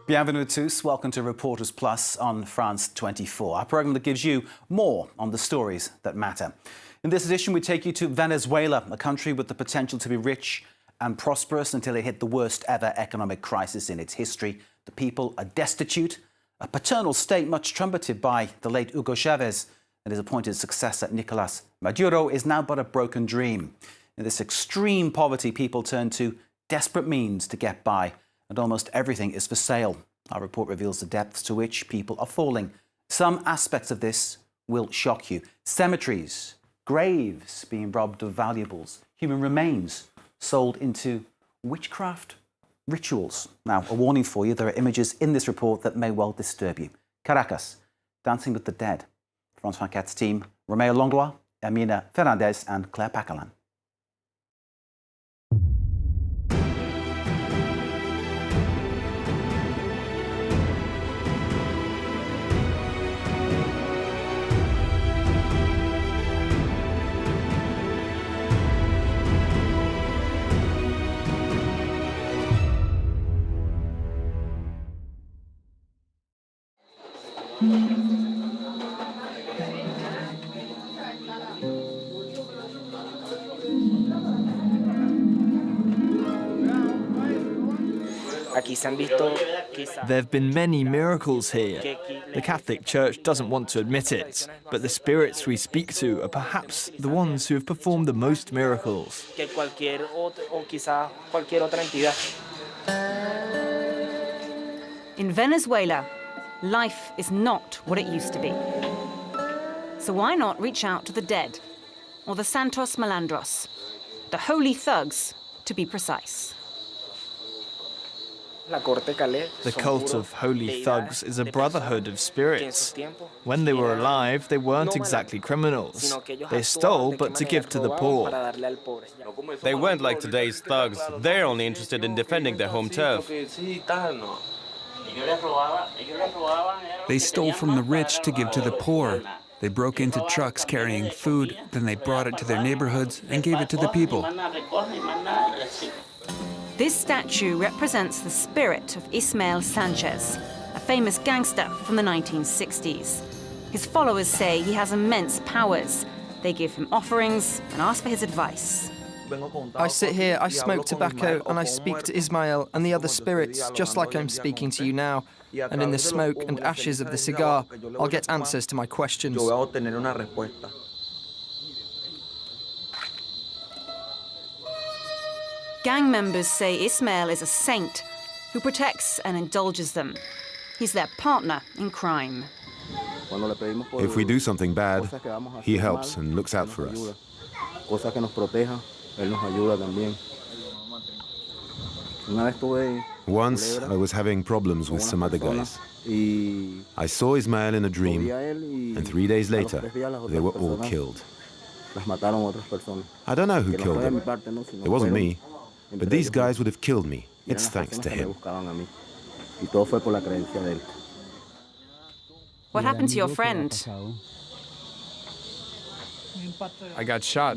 Bienvenue tous. Welcome to Reporters Plus on France 24, our program that gives you more on the stories that matter. In this edition, we take you to Venezuela, a country with the potential to be rich and prosperous until it hit the worst ever economic crisis in its history. The people are destitute, a paternal state much trumpeted by the late Hugo Chavez and his appointed successor, Nicolas Maduro, is now but a broken dream. In this extreme poverty, people turn to desperate means to get by, and almost everything is for sale. Our report reveals the depths to which people are falling. Some aspects of this will shock you. Cemeteries, graves being robbed of valuables, human remains sold into witchcraft rituals. Now, a warning for you, there are images in this report that may well disturb you. Caracas, Dancing with the Dead. France 24's team, Romeo Langlois, Amina Fernandez and Claire Pacalan. There have been many miracles here. The Catholic Church doesn't want to admit it, but the spirits we speak to are perhaps the ones who have performed the most miracles. In Venezuela, life is not what it used to be. So why not reach out to the dead, or the Santos Malandros, the holy thugs, to be precise. The cult of holy thugs is a brotherhood of spirits. When they were alive, they weren't exactly criminals. They stole, but to give to the poor. They weren't like today's thugs. They're only interested in defending their home turf. They stole from the rich to give to the poor. They broke into trucks carrying food, then they brought it to their neighborhoods and gave it to the people. This statue represents the spirit of Ismael Sanchez, a famous gangster from the 1960s. His followers say he has immense powers. They give him offerings and ask for his advice. I sit here, I smoke tobacco, and I speak to Ismael and the other spirits, just like I'm speaking to you now. And in the smoke and ashes of the cigar, I'll get answers to my questions. Gang members say Ismael is a saint who protects and indulges them. He's their partner in crime. If we do something bad, he helps and looks out for us. Once, I was having problems with some other guys. I saw Ismael in a dream, and 3 days later, they were all killed. I don't know who killed them. It wasn't me. But these guys would have killed me. It's thanks to him. What happened to your friend? I got shot.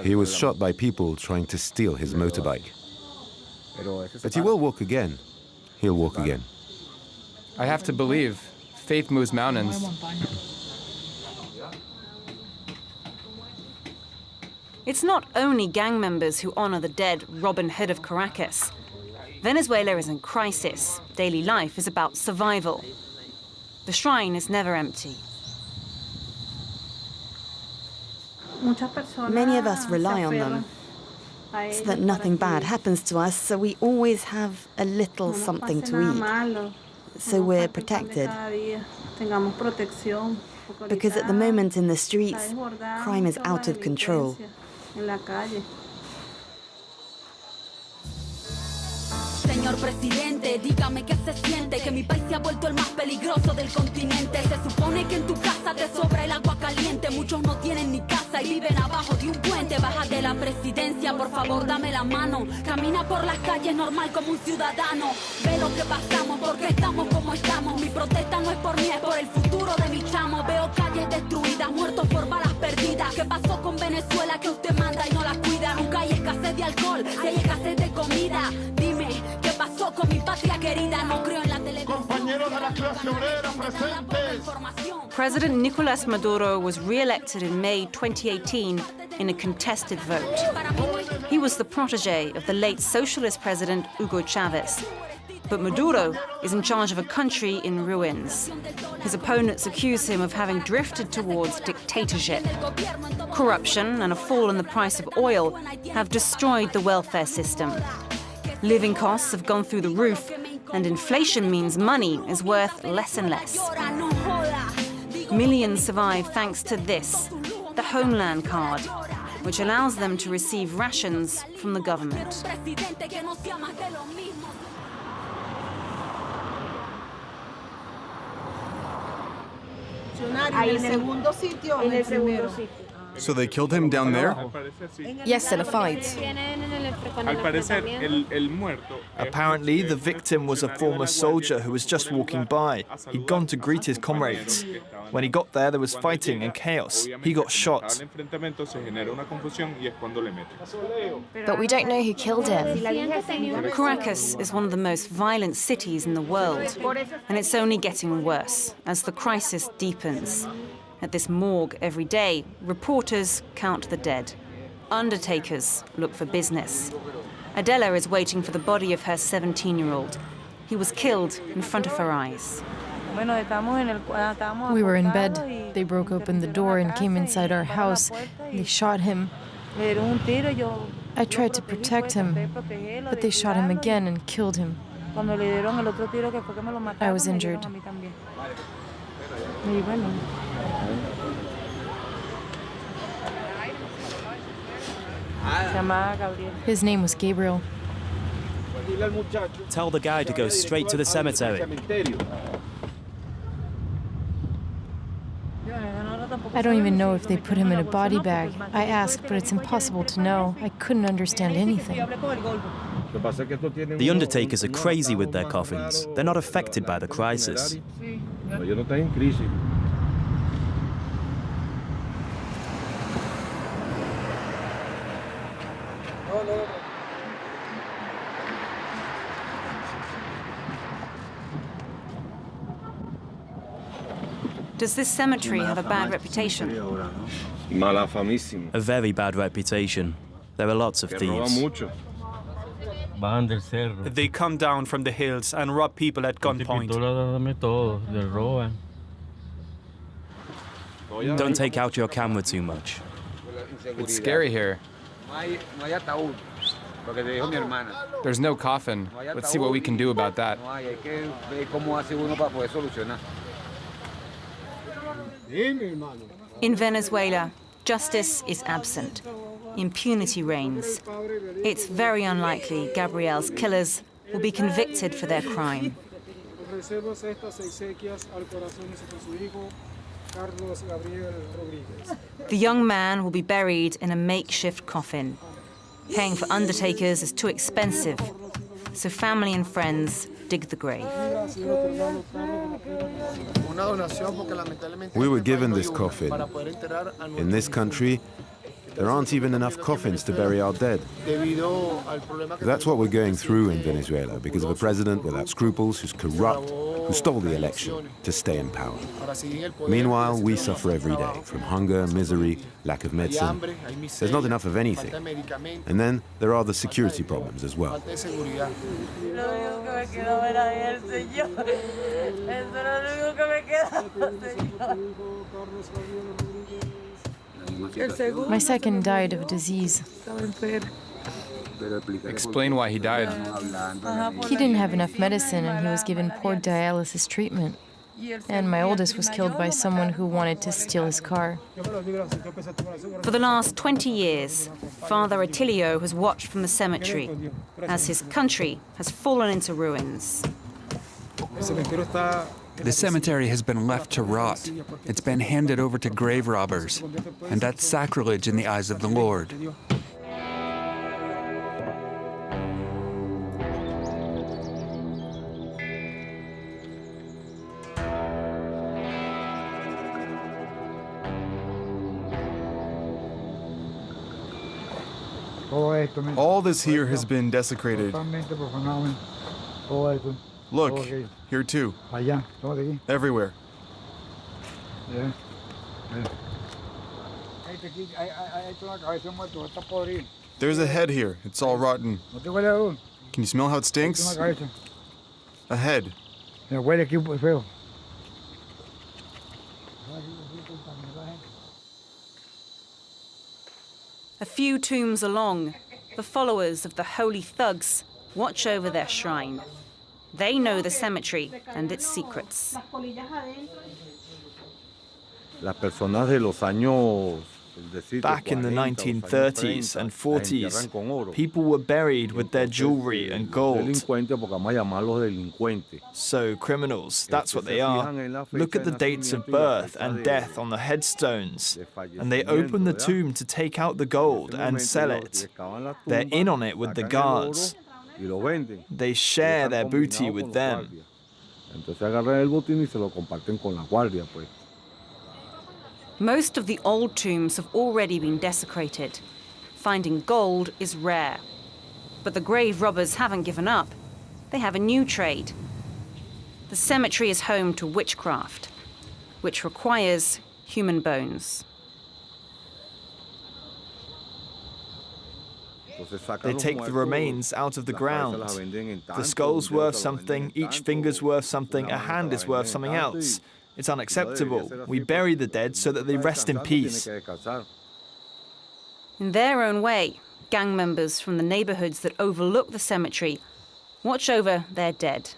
He was shot by people trying to steal his motorbike. But he will walk again. He'll walk again. I have to believe. Faith moves mountains. It's not only gang members who honor the dead Robin Hood of Caracas. Venezuela is in crisis. Daily life is about survival. The shrine is never empty. Many of us rely on them so that nothing bad happens to us, so we always have a little something to eat. So we're protected. Because at the moment in the streets, crime is out of control. Señor presidente, dígame qué se siente, que mi país se ha vuelto el más peligroso del continente. Se supone que en tu casa te sobra el agua caliente, muchos no tienen ni casa y viven abajo de un puente. Baja de la presidencia, por favor dame la mano. Camina por las calles normal como un ciudadano. Ve lo que pasamos, porque estamos como estamos. Mi protesta no es por mí, es por el futuro de mi chamo. Veo calles destruidas, muertos por balas perdidas. ¿Qué pasó con Venezuela que usted manda y no la cuida? Nunca hay escasez de alcohol, si hay escasez de comida. Dime, ¿qué pasó con mi patria querida? President Nicolás Maduro was re-elected in May 2018 in a contested vote. He was the protege of the late socialist president Hugo Chavez. But Maduro is in charge of a country in ruins. His opponents accuse him of having drifted towards dictatorship. Corruption and a fall in the price of oil have destroyed the welfare system. Living costs have gone through the roof, and inflation means money is worth less and less. Millions survive thanks to this, the Homeland Card, which allows them to receive rations from the government. So they killed him down there? Yes, in a fight. Apparently, the victim was a former soldier who was just walking by. He'd gone to greet his comrades. When he got there was fighting and chaos. He got shot. But we don't know who killed him. Caracas is one of the most violent cities in the world, and it's only getting worse as the crisis deepens. At this morgue every day, reporters count the dead. Undertakers look for business. Adela is waiting for the body of her 17-year-old. He was killed in front of her eyes. We were in bed. They broke open the door and came inside our house. They shot him. I tried to protect him, but they shot him again and killed him. I was injured. His name was Gabriel. Tell the guy to go straight to the cemetery. I don't even know if they put him in a body bag. I asked, but it's impossible to know. I couldn't understand anything. The undertakers are crazy with their coffins. They're not affected by the crisis. Does this cemetery have a bad reputation? A very bad reputation. There are lots of thieves. They come down from the hills and rob people at gunpoint. Don't take out your camera too much. It's scary here. There's no coffin. Let's see what we can do about that. In Venezuela, justice is absent. Impunity reigns. It's very unlikely Gabriel's killers will be convicted for their crime. The young man will be buried in a makeshift coffin. Paying for undertakers is too expensive, so family and friends dig the grave. We were given this coffin. In this country, there aren't even enough coffins to bury our dead. That's what we're going through in Venezuela because of a president without scruples, who's corrupt, who stole the election to stay in power. Meanwhile, we suffer every day from hunger, misery, lack of medicine. There's not enough of anything. And then there are the security problems as well. My second died of disease. Explain why he died. He didn't have enough medicine and he was given poor dialysis treatment. And my oldest was killed by someone who wanted to steal his car. For the last 20 years, Father Atilio has watched from the cemetery as his country has fallen into ruins. The cemetery has been left to rot. It's been handed over to grave robbers. And that's sacrilege in the eyes of the Lord. All this here has been desecrated. Look, here too. Everywhere. There's a head here. It's all rotten. Can you smell how it stinks? A head. A few tombs along, the followers of the holy thugs watch over their shrine. They know the cemetery and its secrets. Back in the 1930s and 40s, people were buried with their jewelry and gold. So criminals, that's what they are. Look at the dates of birth and death on the headstones. And they open the tomb to take out the gold and sell it. They're in on it with the guards. They share their booty with them. Most of the old tombs have already been desecrated. Finding gold is rare. But the grave robbers haven't given up. They have a new trade. The cemetery is home to witchcraft, which requires human bones. They take the remains out of the ground. The skull's worth something, each finger's worth something, a hand is worth something else. It's unacceptable. We bury the dead so that they rest in peace. In their own way, gang members from the neighborhoods that overlook the cemetery watch over their dead.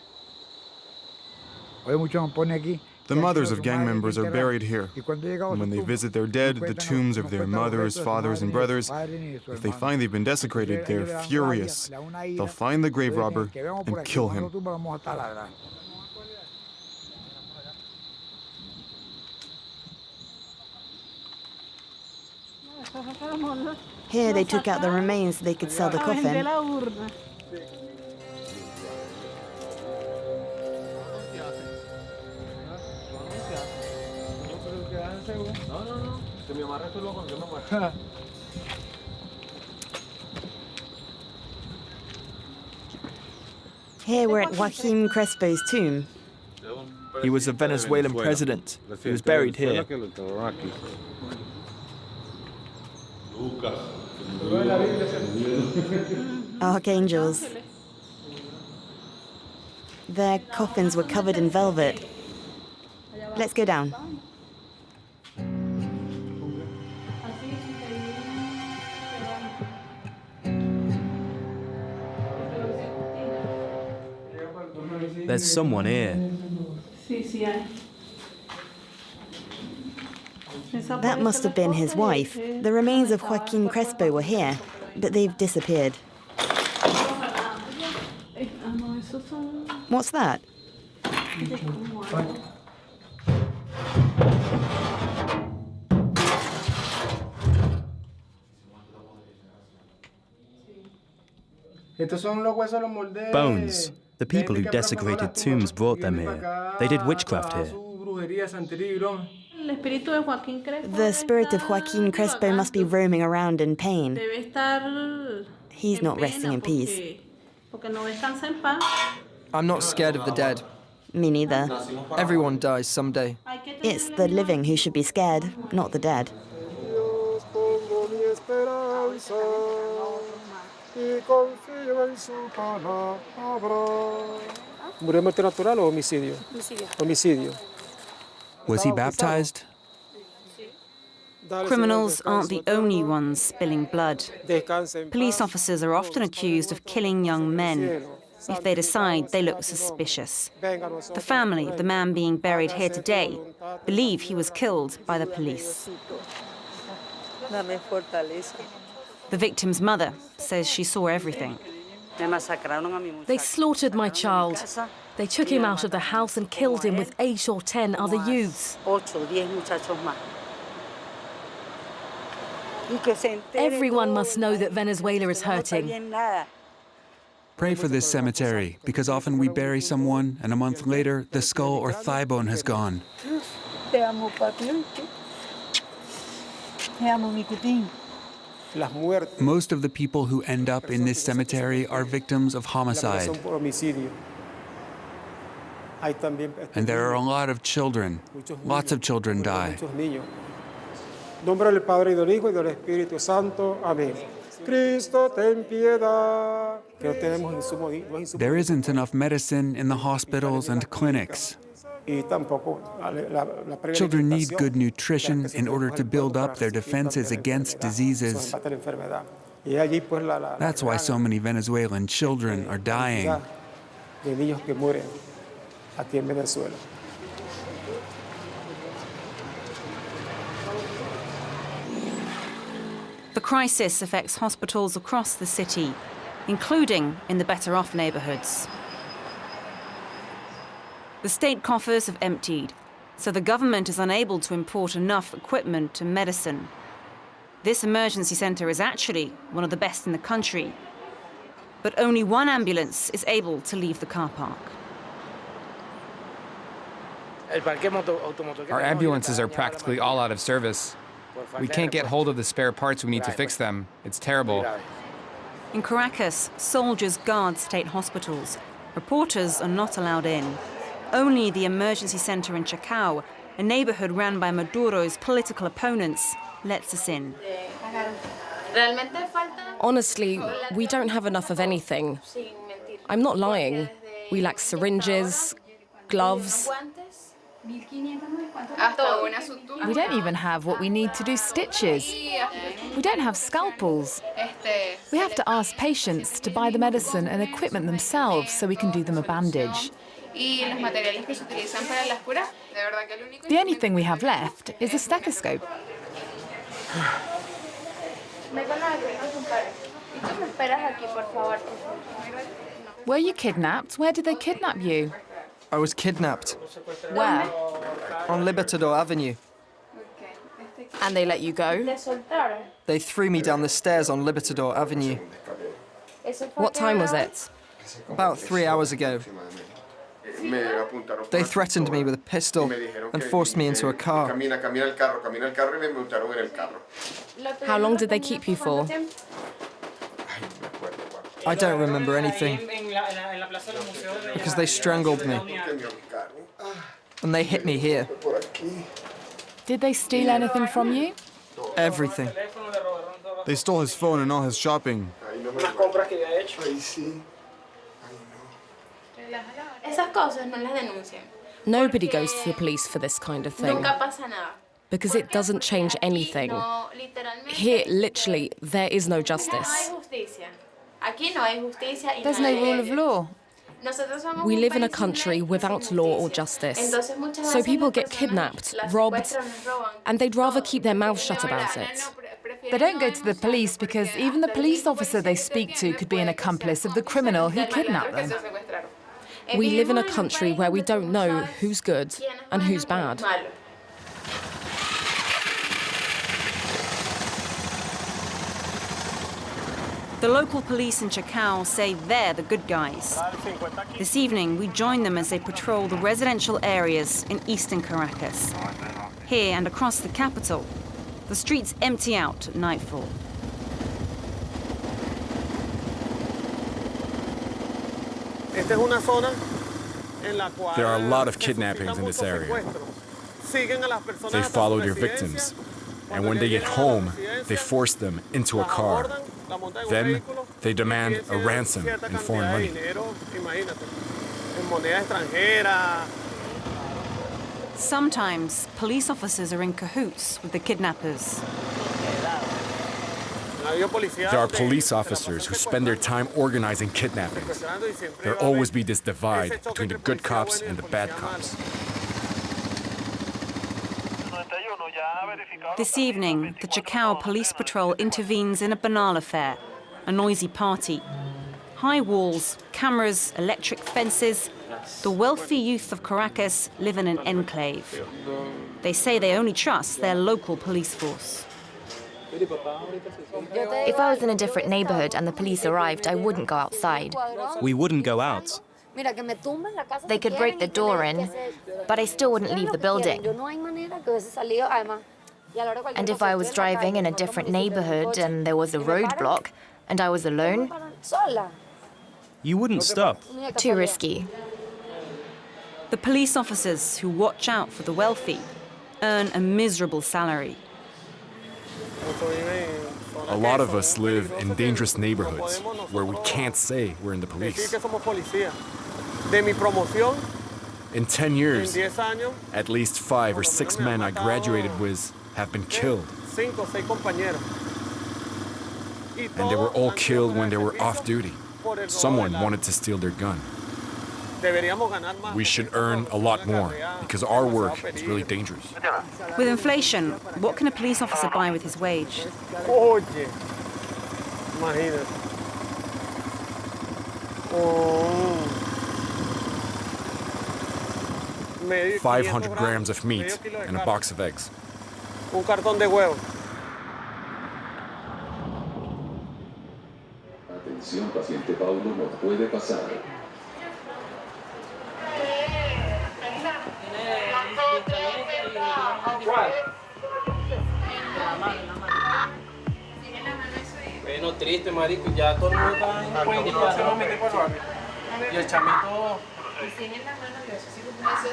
The mothers of gang members are buried here. And when they visit their dead, the tombs of their mothers, fathers, and brothers, if they find they've been desecrated, they're furious. They'll find the grave robber and kill him. Here they took out the remains so they could sell the coffin. Here we're at Joaquin Crespo's tomb. He was a Venezuelan president. He was buried here. Archangels. Their coffins were covered in velvet. Let's go down. There's someone here. That must have been his wife. The remains of Joaquin Crespo were here, but they've disappeared. What's that? Bones. The people who desecrated tombs brought them here. They did witchcraft here. The spirit of Joaquin Crespo must be roaming around in pain. He's not resting in peace. I'm not scared of the dead. Me neither. Everyone dies someday. It's the living who should be scared, not the dead. Was he baptized? Criminals aren't the only ones spilling blood. Police officers are often accused of killing young men if they decide they look suspicious. The family of the man being buried here today believe he was killed by the police. The victim's mother says she saw everything. They slaughtered my child. They took him out of the house and killed him with 8 or 10 other youths. Everyone must know that Venezuela is hurting. Pray for this cemetery, because often we bury someone and a month later the skull or thigh bone has gone. Most of the people who end up in this cemetery are victims of homicide. Most of the people who end up in this cemetery are victims of homicide. And there are a lot of children. Lots of children die. Nombre del Padre y del Hijo y del Espíritu Santo. Amén. Cristo, ten piedad. There isn't enough medicine in the hospitals and clinics. Children need good nutrition in order to build up their defenses against diseases. That's why so many Venezuelan children are dying. The crisis affects hospitals across the city, including in the better-off neighborhoods. The state coffers have emptied, so the government is unable to import enough equipment and medicine. This emergency center is actually one of the best in the country, but only one ambulance is able to leave the car park. Our ambulances are practically all out of service. We can't get hold of the spare parts we need to fix them. It's terrible. In Caracas, soldiers guard state hospitals. Reporters are not allowed in. Only the emergency center in Chacao, a neighborhood ran by Maduro's political opponents, lets us in. Honestly, we don't have enough of anything. I'm not lying. We lack syringes, gloves. We don't even have what we need to do stitches. We don't have scalpels. We have to ask patients to buy the medicine and equipment themselves so we can do them a bandage. The only thing we have left is a stethoscope. Were you kidnapped? Where did they kidnap you? I was kidnapped. Where? On Libertador Avenue. And they let you go? They threw me down the stairs on Libertador Avenue. What time was it? About 3 hours ago. They threatened me with a pistol and forced me into a car. How long did they keep you for? I don't remember anything. Because they strangled me. And they hit me here. Did they steal anything from you? Everything. They stole his phone and all his shopping. Nobody goes to the police for this kind of thing. Because it doesn't change anything. Here, literally, there is no justice. There's no rule of law. We live in a country without law or justice. So people get kidnapped, robbed, and they'd rather keep their mouths shut about it. They don't go to the police because even the police officer they speak to could be an accomplice of the criminal who kidnapped them. We live in a country where we don't know who's good and who's bad. The local police in Chacao say they're the good guys. This evening, we join them as they patrol the residential areas in eastern Caracas. Here and across the capital, the streets empty out at nightfall. There are a lot of kidnappings in this area. They follow their victims, and when they get home, they force them into a car. Then they demand a ransom in foreign money. Sometimes police officers are in cahoots with the kidnappers. There are police officers who spend their time organizing kidnappings. There'll always be this divide between the good cops and the bad cops. This evening, the Chacao Police Patrol intervenes in a banal affair, a noisy party. High walls, cameras, electric fences. The wealthy youth of Caracas live in an enclave. They say they only trust their local police force. If I was in a different neighborhood and the police arrived, I wouldn't go outside. We wouldn't go out. They could break the door in, but I still wouldn't leave the building. And if I was driving in a different neighborhood and there was a roadblock and I was alone, you wouldn't stop. Too risky. The police officers who watch out for the wealthy earn a miserable salary. A lot of us live in dangerous neighborhoods where we can't say we're in the police. In 10 years, at least 5 or 6 men I graduated with have been killed. And they were all killed when they were off duty. Someone wanted to steal their gun. We should earn a lot more because our work is really dangerous. With inflation, what can a police officer buy with his wage? 500 grams of meat and a box of eggs. Un cartón de huevo. Atención, paciente Paulo no puede pasar. Bueno, triste, marico, ya todo el mundo está en cuenta. Y el chamito...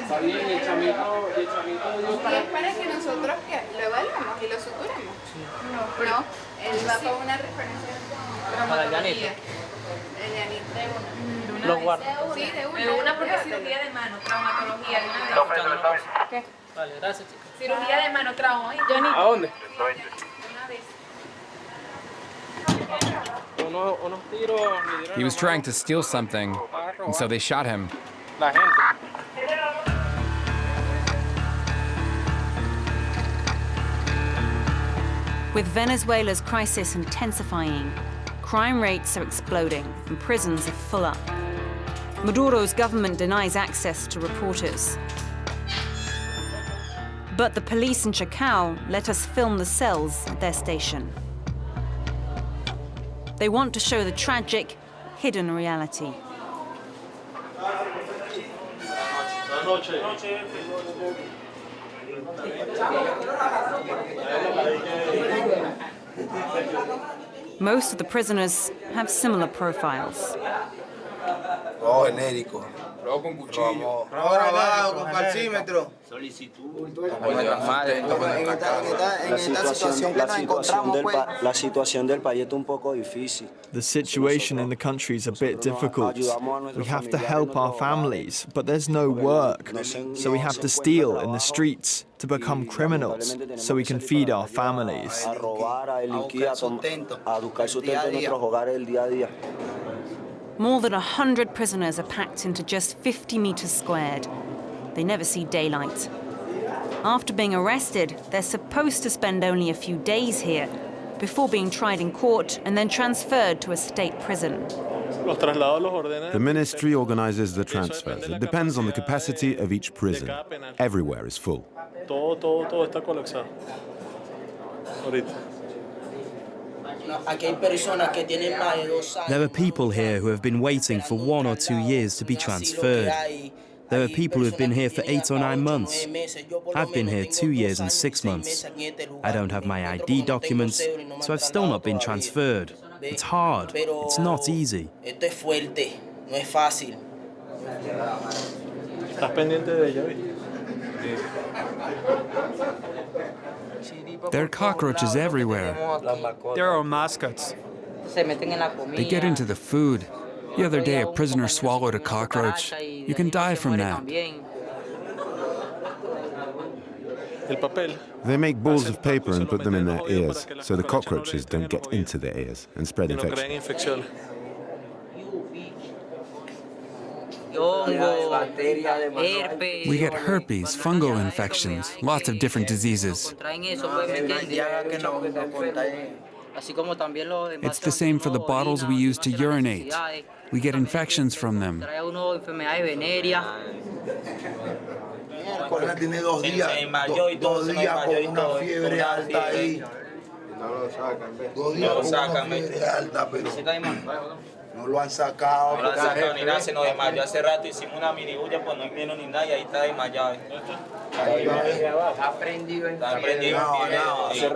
Está bien, el chamito... ¿Y es para que nosotros ¿qué? Lo evaluemos y lo suturemos? No, él va para una referencia para el Yanito. El Yanito. Lo guardo. Sí, de una porque cirugía de mano, traumatología. ¿Qué? Vale, gracias, chicos. Cirugía de mano, trauma. ¿A dónde? Unos tiros... He was trying to steal something, and so they shot him. La gente. With Venezuela's crisis intensifying, crime rates are exploding and prisons are full up. Maduro's government denies access to reporters. But the police in Chacao let us film the cells at their station. They want to show the tragic, hidden reality. Most of the prisoners have similar profiles. Genérico. Con cuchillo. Grabado con calcímetro. La situación del país es un poco difícil. The situation in the country is a bit difficult. We have to help our families, but there's no work. So we have to steal in the streets to become criminals so we can feed our families. More than 100 prisoners are packed into just 50 meters squared. They never see daylight. After being arrested, they're supposed to spend only a few days here before being tried in court and then transferred to a state prison. The ministry organizes the transfers. It depends on the capacity of each prison. Everywhere is full. Todo está colapsado. Ahorita. There are people here who have been waiting for 1 or 2 years to be transferred. There are people who have been here for 8 or 9 months. I've been here 2 years and 6 months. I don't have my ID documents, so I've still not been transferred. It's hard. It's not easy. Estás pendiente de ella, ¿viste? There are cockroaches everywhere. There are mascots. They get into the food. The other day, a prisoner swallowed a cockroach. You can die from that. They make balls of paper and put them in their ears, so the cockroaches don't get into their ears and spread infection. We get herpes, fungal infections, lots of different diseases. It's the same for the bottles we use to urinate. We get infections from them. No lo han sacado. No lo han sacado ni nada, se nos desmayó hace rato. Hicimos una mini bulla, pues no vino ni nada y ahí está desmayado. Está prendido. Hace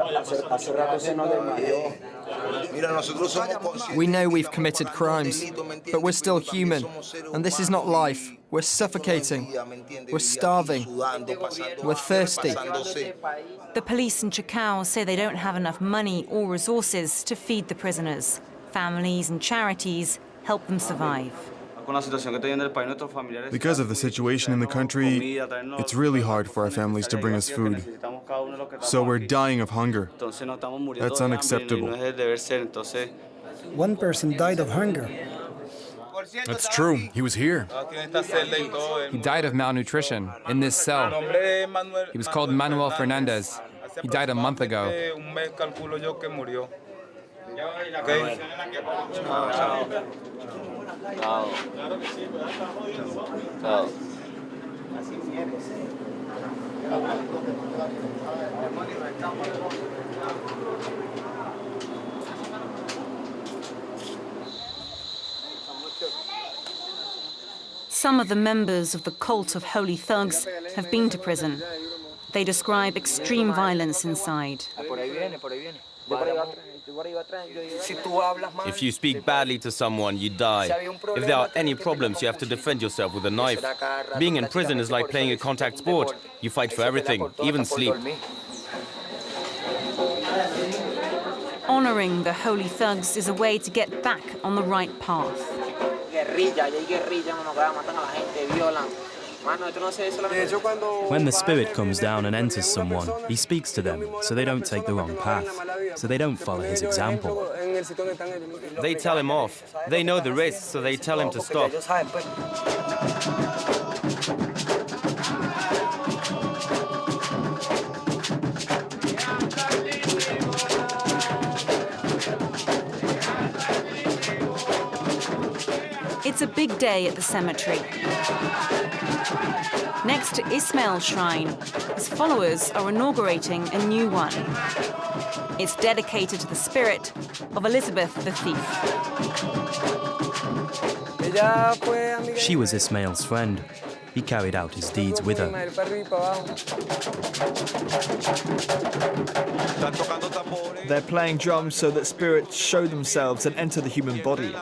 rato se nos desmayó. We know we've committed crimes, but we're still human, and this is not life. We're suffocating. We're starving. We're thirsty. The police in Chacao say they don't have enough money or resources to feed the prisoners. Families and charities help them survive. Because of the situation in the country, it's really hard for our families to bring us food. So we're dying of hunger. That's unacceptable. One person died of hunger. That's true. He was here. He died of malnutrition in this cell. He was called Manuel Fernandez. He died a month ago. Some of the members of the cult of holy thugs have been to prison. They describe extreme violence inside. If you speak badly to someone, you die. If there are any problems, you have to defend yourself with a knife. Being in prison is like playing a contact sport. You fight for everything, even sleep. Honoring the holy thugs is a way to get back on the right path. When the spirit comes down and enters someone, he speaks to them so they don't take the wrong path, so they don't follow his example. They tell him off. They know the risks, so they tell him to stop. It's a big day at the cemetery. Next to Ismail's shrine, his followers are inaugurating a new one. It's dedicated to the spirit of Elizabeth the Thief. She was Ismail's friend. He carried out his deeds with her. They're playing drums so that spirits show themselves and enter the human body.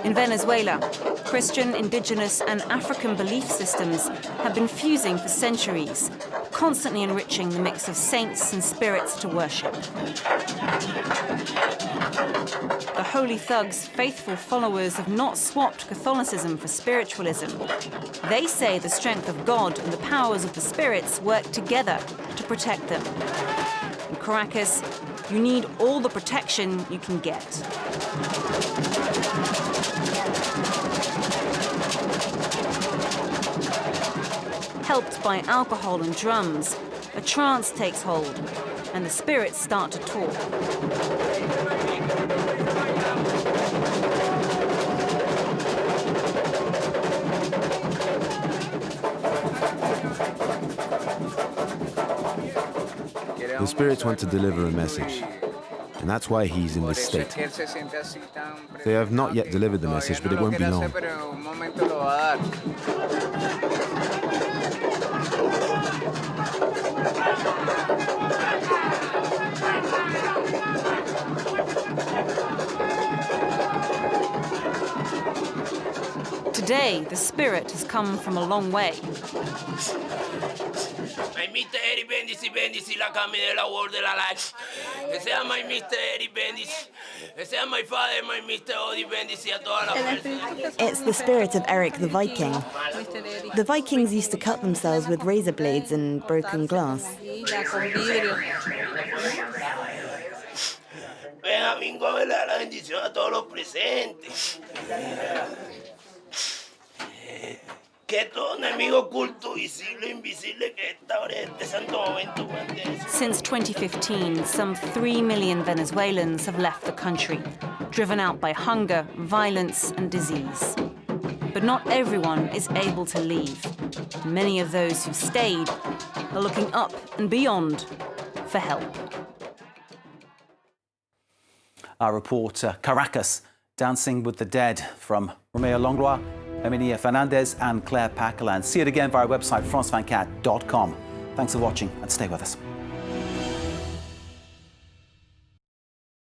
In Venezuela, Christian, indigenous, and African belief systems have been fusing for centuries, constantly enriching the mix of saints and spirits to worship. The holy thugs, faithful followers, have not swapped Catholicism for spiritualism. They say the strength of God and the powers of the spirits work together to protect them. In Caracas, you need all the protection you can get. Helped by alcohol and drums, a trance takes hold, and the spirits start to talk. The spirits want to deliver a message, and that's why he's in this state. They have not yet delivered the message, but it won't be long. Today, the spirit has come from a long way. It's the spirit of Eric the Viking. The Vikings used to cut themselves with razor blades and broken glass. Since 2015, some 3 million Venezuelans have left the country, driven out by hunger, violence, and disease. But not everyone is able to leave. Many of those who stayed are looking up and beyond for help. Our reporter, Caracas, Dancing with the Dead, from Romeo Longrois, Emilia Fernandez and Claire Paquelin. See it again via our website, france24.com. Thanks for watching and stay with us.